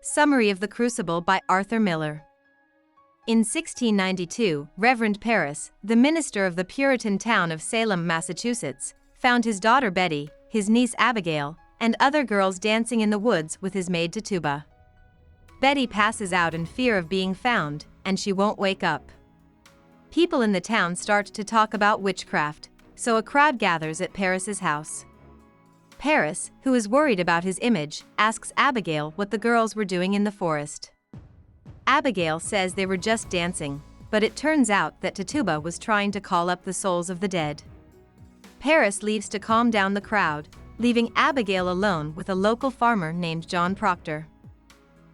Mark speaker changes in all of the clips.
Speaker 1: Summary of the Crucible by Arthur Miller. In 1692, Reverend Parris, the minister of the Puritan town of Salem, Massachusetts, found his daughter Betty, his niece Abigail, and other girls dancing in the woods with his maid Tituba. Betty passes out in fear of being found, and she won't wake up. People in the town start to talk about witchcraft, so a crowd gathers at Parris's house. Parris, who is worried about his image, asks Abigail what the girls were doing in the forest. Abigail says they were just dancing, but it turns out that Tituba was trying to call up the souls of the dead. Parris leaves to calm down the crowd, leaving Abigail alone with a local farmer named John Proctor.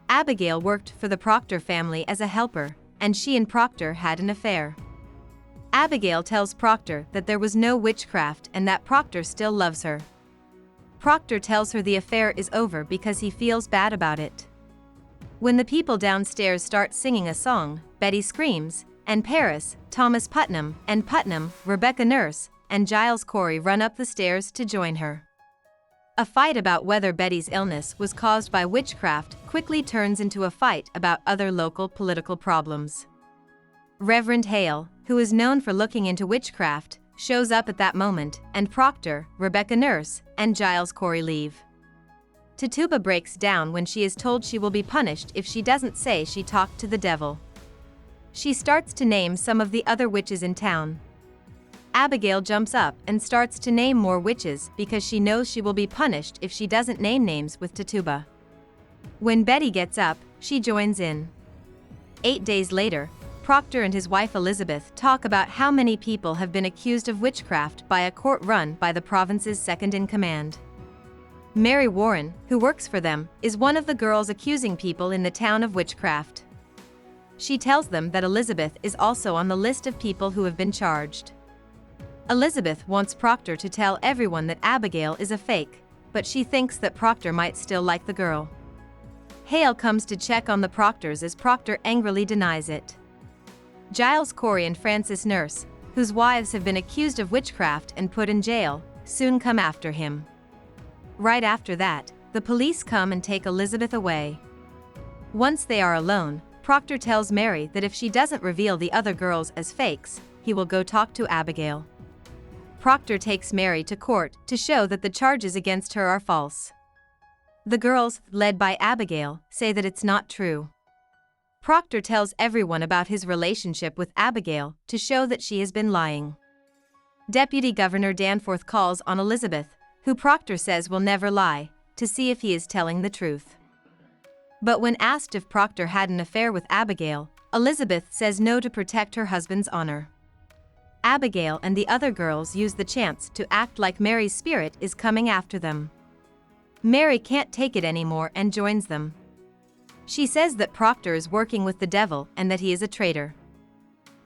Speaker 1: Abigail worked for the Proctor family as a helper, and she and Proctor had an affair. Abigail tells Proctor that there was no witchcraft and that Proctor still loves her. Proctor tells her the affair is over because he feels bad about it. When the people downstairs start singing a song, Betty screams, and Parris, Thomas Putnam, and Putnam, Rebecca Nurse, and Giles Corey run up the stairs to join her. A fight about whether Betty's illness was caused by witchcraft quickly turns into a fight about other local political problems. Reverend Hale, who is known for looking into witchcraft, shows up at that moment, and Proctor, Rebecca Nurse, and Giles Corey leave. Tituba breaks down when she is told she will be punished if she doesn't say she talked to the devil. She starts to name some of the other witches in town. Abigail jumps up and starts to name more witches because she knows she will be punished if she doesn't name names with Tituba. When Betty gets up, she joins in. 8 days later, Proctor and his wife Elizabeth talk about how many people have been accused of witchcraft by a court run by the province's second-in-command. Mary Warren, who works for them, is one of the girls accusing people in the town of witchcraft. She tells them that Elizabeth is also on the list of people who have been charged. Elizabeth wants Proctor to tell everyone that Abigail is a fake, but she thinks that Proctor might still like the girl. Hale comes to check on the Proctors as Proctor angrily denies it. Giles Corey and Frances Nurse, whose wives have been accused of witchcraft and put in jail, soon come after him. Right after that, the police come and take Elizabeth away. Once they are alone, Proctor tells Mary that if she doesn't reveal the other girls as fakes, he will go talk to Abigail. Proctor takes Mary to court to show that the charges against her are false. The girls, led by Abigail, say that it's not true. Proctor tells everyone about his relationship with Abigail to show that she has been lying. Deputy Governor Danforth calls on Elizabeth, who Proctor says will never lie, to see if he is telling the truth. But when asked if Proctor had an affair with Abigail, Elizabeth says no to protect her husband's honor. Abigail and the other girls use the chance to act like Mary's spirit is coming after them. Mary can't take it anymore and joins them. She says that Proctor is working with the devil and that he is a traitor.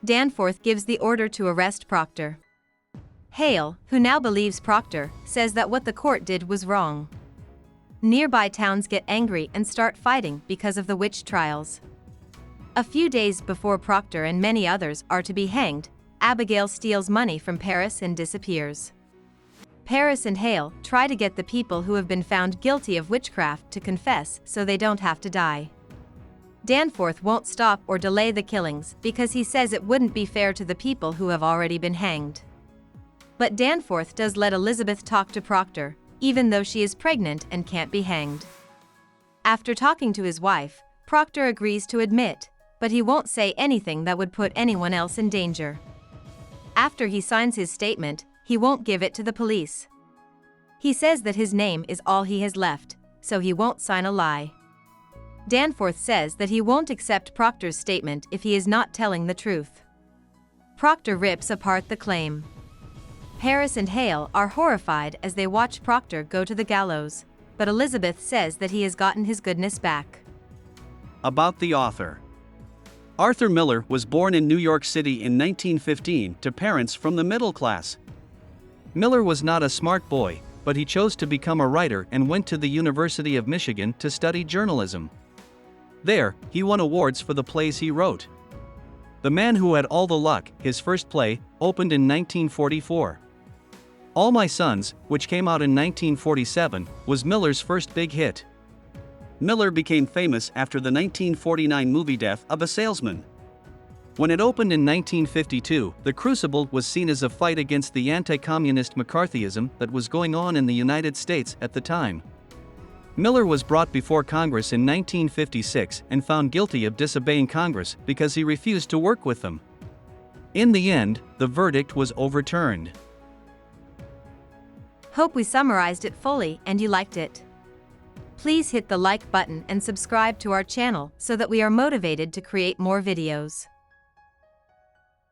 Speaker 1: Danforth gives the order to arrest Proctor. Hale, who now believes Proctor, says that what the court did was wrong. Nearby towns get angry and start fighting because of the witch trials. A few days before Proctor and many others are to be hanged, Abigail steals money from Parris and disappears. Parris and Hale try to get the people who have been found guilty of witchcraft to confess so they don't have to die. Danforth won't stop or delay the killings because he says it wouldn't be fair to the people who have already been hanged. But Danforth does let Elizabeth talk to Proctor, even though she is pregnant and can't be hanged. After talking to his wife, Proctor agrees to admit, but he won't say anything that would put anyone else in danger. After he signs his statement, he won't give it to the police. He says that his name is all he has left, so he won't sign a lie. Danforth says that he won't accept Proctor's statement if he is not telling the truth. Proctor rips apart the claim. Parris and Hale are horrified as they watch Proctor go to the gallows, but Elizabeth says that he has gotten his goodness back.
Speaker 2: About the author. Arthur Miller was born in New York City in 1915 to parents from the middle class. Miller was not a smart boy, but he chose to become a writer and went to the University of Michigan to study journalism. There, he won awards for the plays he wrote. The Man Who Had All the Luck, his first play, opened in 1944. All My Sons, which came out in 1947, was Miller's first big hit. Miller became famous after the 1949 movie Death of a Salesman. When it opened in 1952, the Crucible was seen as a fight against the anti-communist McCarthyism that was going on in the United States at the time. Miller was brought before Congress in 1956 and found guilty of disobeying Congress because he refused to work with them. In the end, the verdict was overturned.
Speaker 1: Hope we summarized it fully and you liked it. Please hit the like button and subscribe to our channel so that we are motivated to create more videos.